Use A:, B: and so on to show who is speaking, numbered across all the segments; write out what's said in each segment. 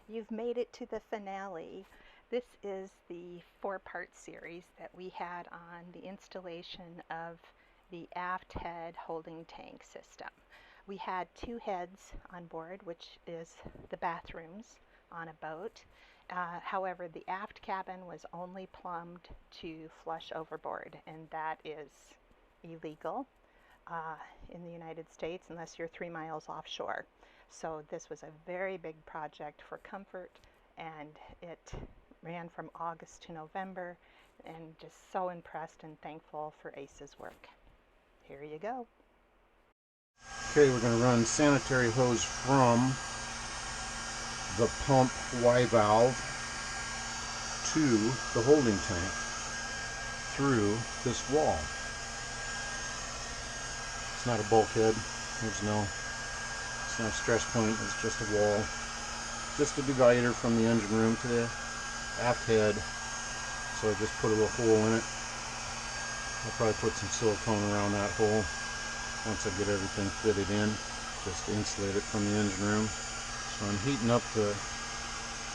A: You've made it to the finale. This is the four-part series that we had on the installation of the aft head holding tank system. We had two heads on board, which is the bathrooms on a boat. However, the aft cabin was only plumbed to flush overboard, and that is illegal in the United States unless you're 3 miles offshore. So this was a very big project for comfort, and it ran from August to November, and just so impressed and thankful for Ace's work. Here you go.
B: Okay, we're going to run sanitary hose from the pump Y valve to the holding tank through this wall. It's not a bulkhead. It's not a stress point. It's just a wall. Just a divider from the engine room to the aft head. So I just put a little hole in it. I'll probably put some silicone around that hole once I get everything fitted in, just to insulate it from the engine room. So I'm heating up the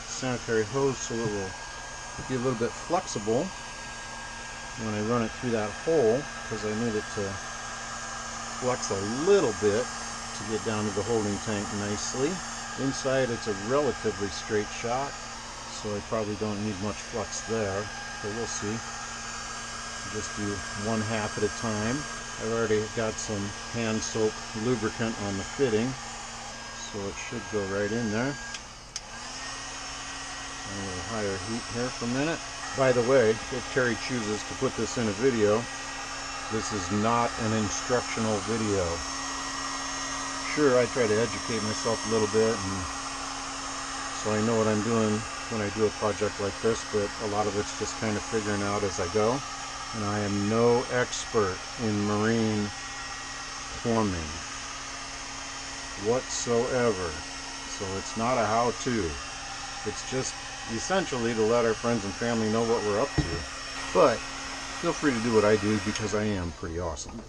B: sanitary hose so it will be a little bit flexible when I run it through that hole, because I need it to flex a little bit to get down to the holding tank nicely. Inside it's a relatively straight shot, so I probably don't need much flux there, but we'll see. Just do one half at a time. I've already got some hand soap lubricant on the fitting, so it should go right in there. A little higher heat here for a minute. By the way, if Terry chooses to put this in a video, this is not an instructional video. Sure, I try to educate myself a little bit, and so I know what I'm doing when I do a project like this, but a lot of it's just kind of figuring out as I go. And I am no expert in marine plumbing whatsoever, so it's not a how-to. It's just essentially to let our friends and family know what we're up to. But feel free to do what I do, because I am pretty awesome.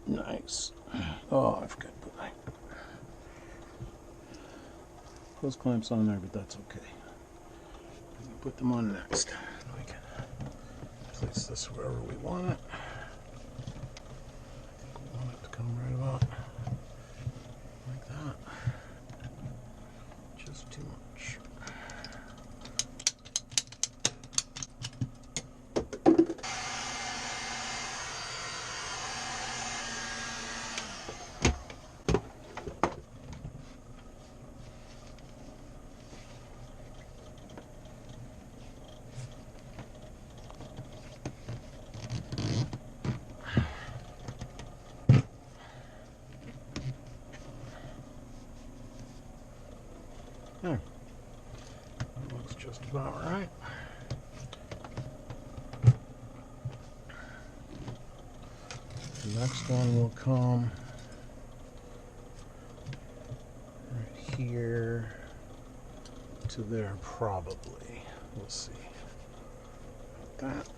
B: Nice. Oh, I forgot to put my hose clamps on there, but that's okay. We can put them on next. We can place this wherever we want it. I think we want it to come right about like that. Just too much. There. That looks just about right. The next one will come right here to there, probably. We'll see. Like that.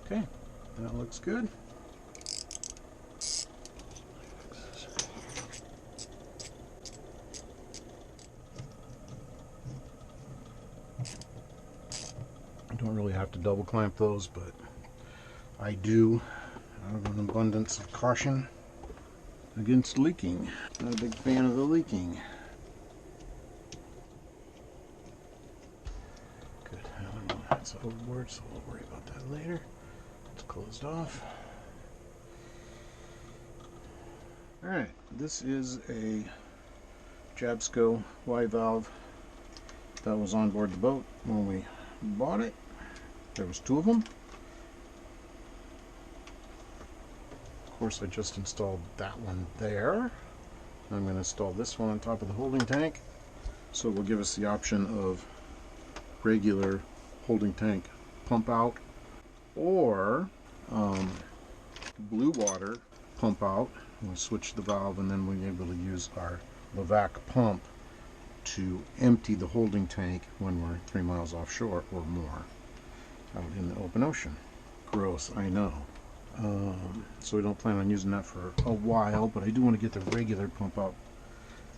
B: Okay, that looks good. Don't really have to double clamp those, but I do out of an abundance of caution against leaking. Not a big fan of the leaking. Good. I don't know, that's overboard, so we'll worry about that later. It's closed off. Alright, this is a Jabsco Y valve that was on board the boat when we bought it. There was two of them. Of course, I just installed that one there. I'm going to install this one on top of the holding tank, so it will give us the option of regular holding tank pump out, or blue water pump out. We'll switch the valve, and then we'll be able to use our Levac pump to empty the holding tank when we're 3 miles offshore or more out in the open ocean. Gross, I know. So we don't plan on using that for a while, but I do want to get the regular pump out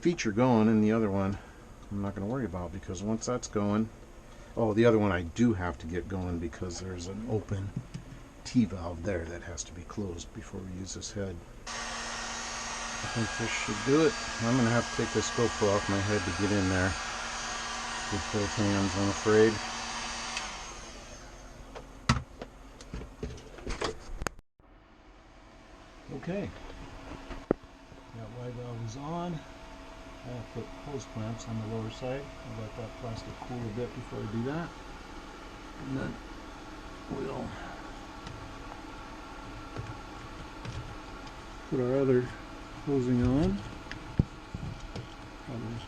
B: feature going, and the other one I'm not going to worry about, because once that's going, oh, the other one I do have to get going because there's an open T-valve there that has to be closed before we use this head. I think this should do it. I'm going to have to take this GoPro off my head to get in there with both hands, I'm afraid. Okay, that Y valve is on. I'll put hose clamps on the lower side. I'll let that plastic cool a bit before I do that. And then we'll put our other hosing on. Probably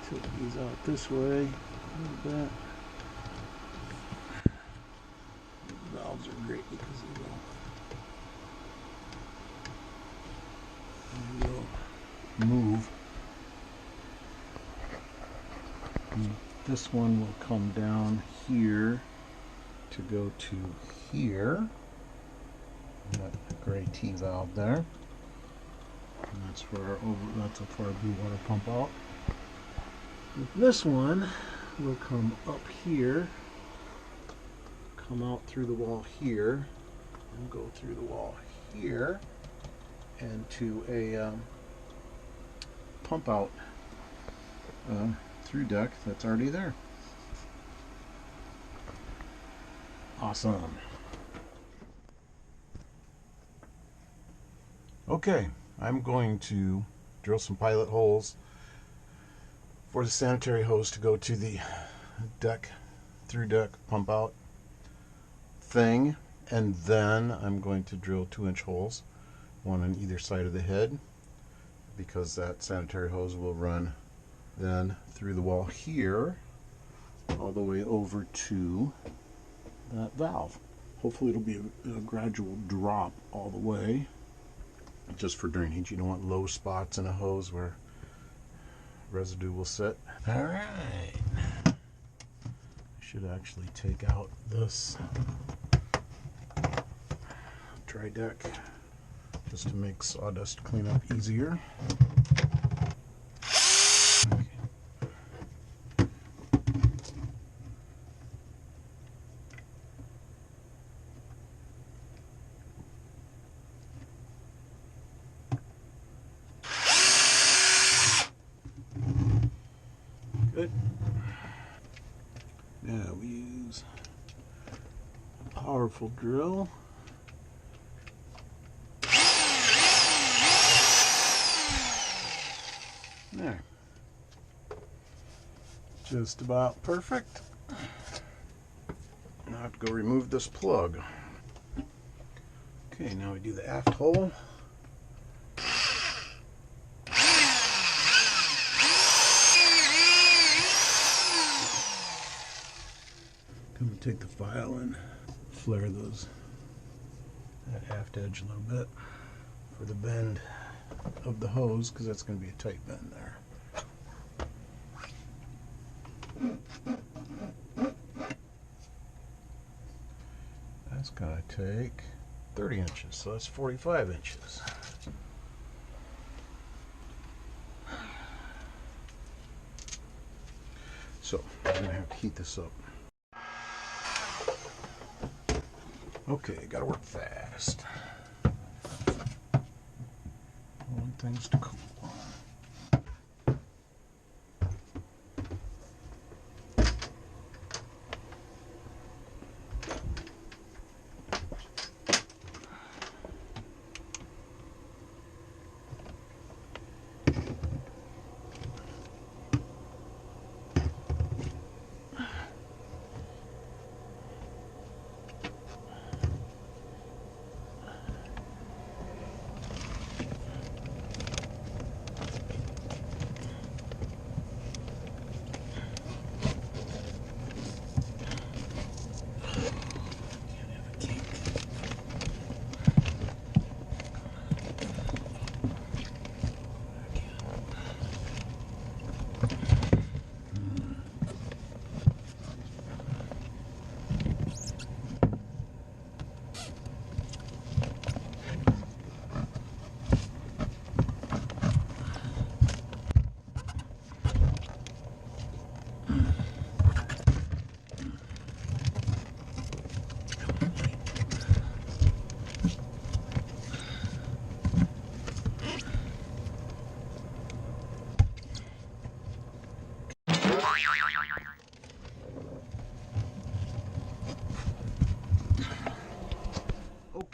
B: tilt these out this way a little bit. These valves are great because they will move. And this one will come down here to go to here. That gray T valve there. And that's for our blue water pump out. This one will come up here, come out through the wall here, and go through the wall here, and to a pump out through deck that's already there. Awesome. Okay, I'm going to drill some pilot holes for the sanitary hose to go to the deck, through deck pump out thing, and then I'm going to drill 2-inch holes, one on either side of the head, because that sanitary hose will run then through the wall here all the way over to that valve. Hopefully it'll be a gradual drop all the way, just for drainage. You don't want low spots in a hose where residue will sit. All right, I should actually take out this dry deck just to make sawdust cleanup easier. Good. Now we use a powerful drill. There. Just about perfect. Now I have to go remove this plug. Okay, now we do the aft hole. Come and take the file and flare that aft edge a little bit for the bend of the hose, because that's going to be a tight bend there. That's going to take 30 inches, so that's 45 inches. So I'm going to have to heat this up. Okay, gotta work fast. I want things to cool.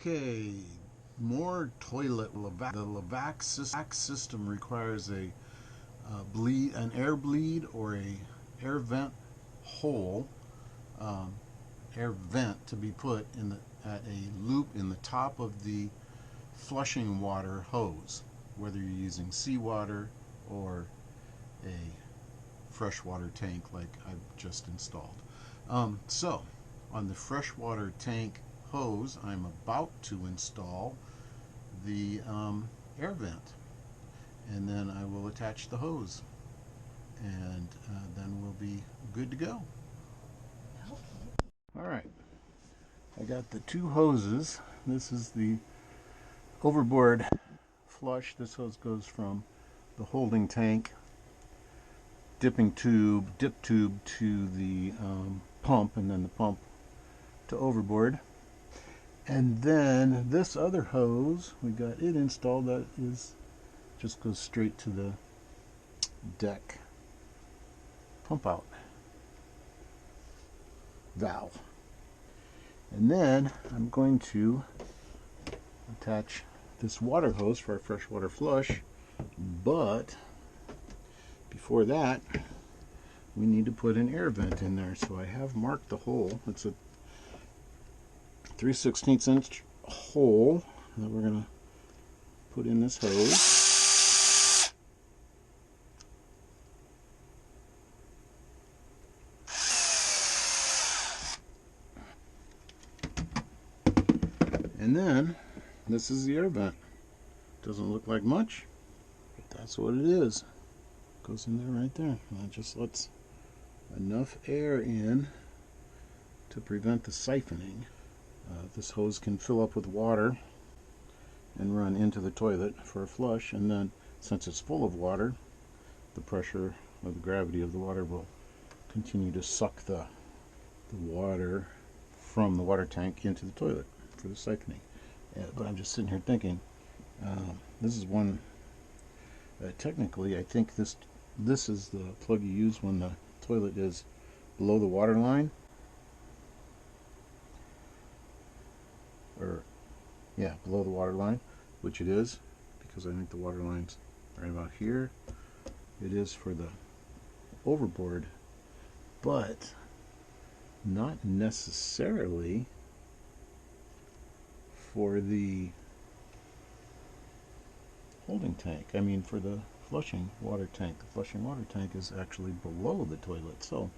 B: Okay, more toilet. The Levac system requires an air bleed or a air vent hole, air vent to be put at a loop in the top of the flushing water hose, whether you're using seawater or a freshwater tank like I've just installed. So on the freshwater tank hose, I'm about to install the air vent, and then I will attach the hose, and then we'll be good to go. Alright, I got the two hoses. This is the overboard flush. This hose goes from the holding tank dip tube to the pump, and then the pump to overboard. And then this other hose, we got it installed, that is just goes straight to the deck pump out valve. And then I'm going to attach this water hose for our freshwater flush, but before that we need to put an air vent in there. So I have marked the hole. It's a 3/16 inch hole that we're going to put in this hose. And then this is the air vent. Doesn't look like much, but that's what it is. Goes in there right there. And it just lets enough air in to prevent the siphoning. This hose can fill up with water and run into the toilet for a flush, and then since it's full of water, the pressure or the gravity of the water will continue to suck the water from the water tank into the toilet for the siphoning. But I'm just sitting here thinking, this is one, technically I think this is the plug you use when the toilet is below the water line, or yeah, below the water line, which it is, because I think the water line's right about here. It is for the overboard, but not necessarily for the holding tank. I mean, for the flushing water tank. The flushing water tank is actually below the toilet, so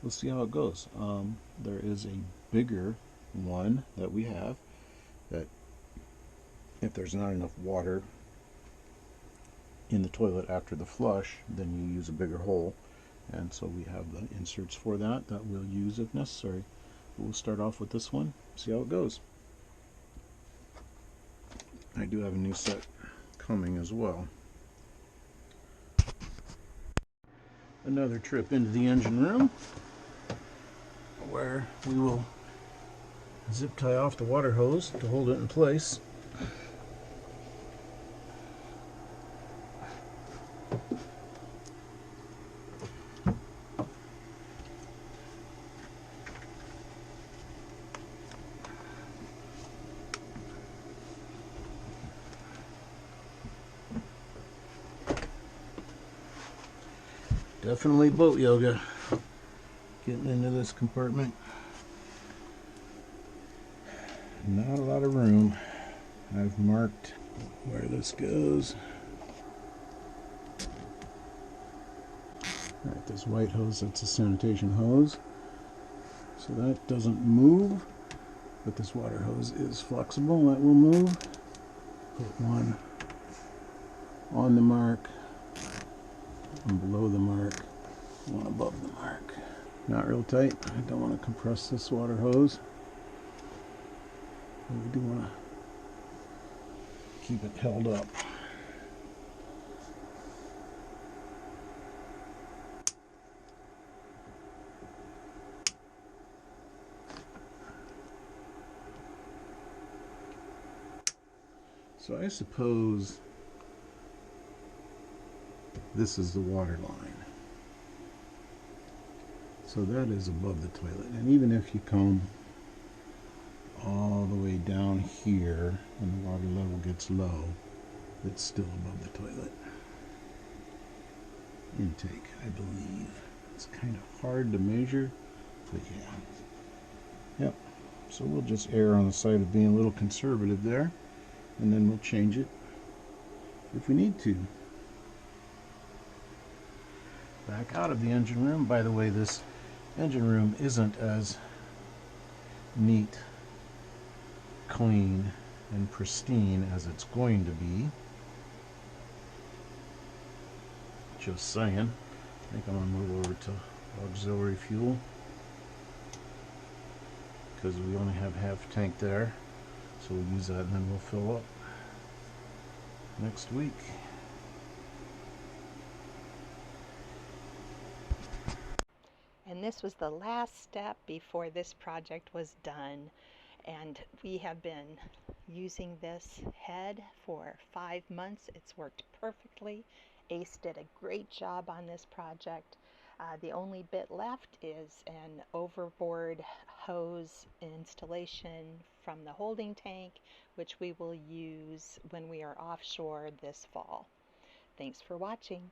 B: we'll see how it goes. There is a bigger one that we have, that if there's not enough water in the toilet after the flush, then you use a bigger hole, and so we have the inserts for that we'll use if necessary. But we'll start off with this one, see how it goes. I do have a new set coming as well. Another trip into the engine room, where we will zip tie off the water hose to hold it in place. Definitely boat yoga getting into this compartment. Not a lot of room. I've marked where this goes. Alright, this white hose, that's a sanitation hose. So that doesn't move, but this water hose is flexible, that will move. Put one on the mark, one below the mark, one above the mark. Not real tight. I don't want to compress this water hose. But we do want to keep it held up. So I suppose this is the water line. So that is above the toilet. And even if you come all the way down here when the water level gets low. It's still above the toilet intake, I believe. It's kind of hard to measure, but yeah. Yep. So we'll just err on the side of being a little conservative there, and then we'll change it if we need to. Back out of the engine room. By the way, this engine room isn't as neat, clean, and pristine as it's going to be. Just saying. I think I'm going to move over to auxiliary fuel because we only have half a tank there. So we'll use that and then we'll fill up next week.
A: And this was the last step before this project was done. And we have been using this head for 5 months. It's worked perfectly. Ace did a great job on this project. The only bit left is an overboard hose installation from the holding tank, which we will use when we are offshore this fall. Thanks for watching.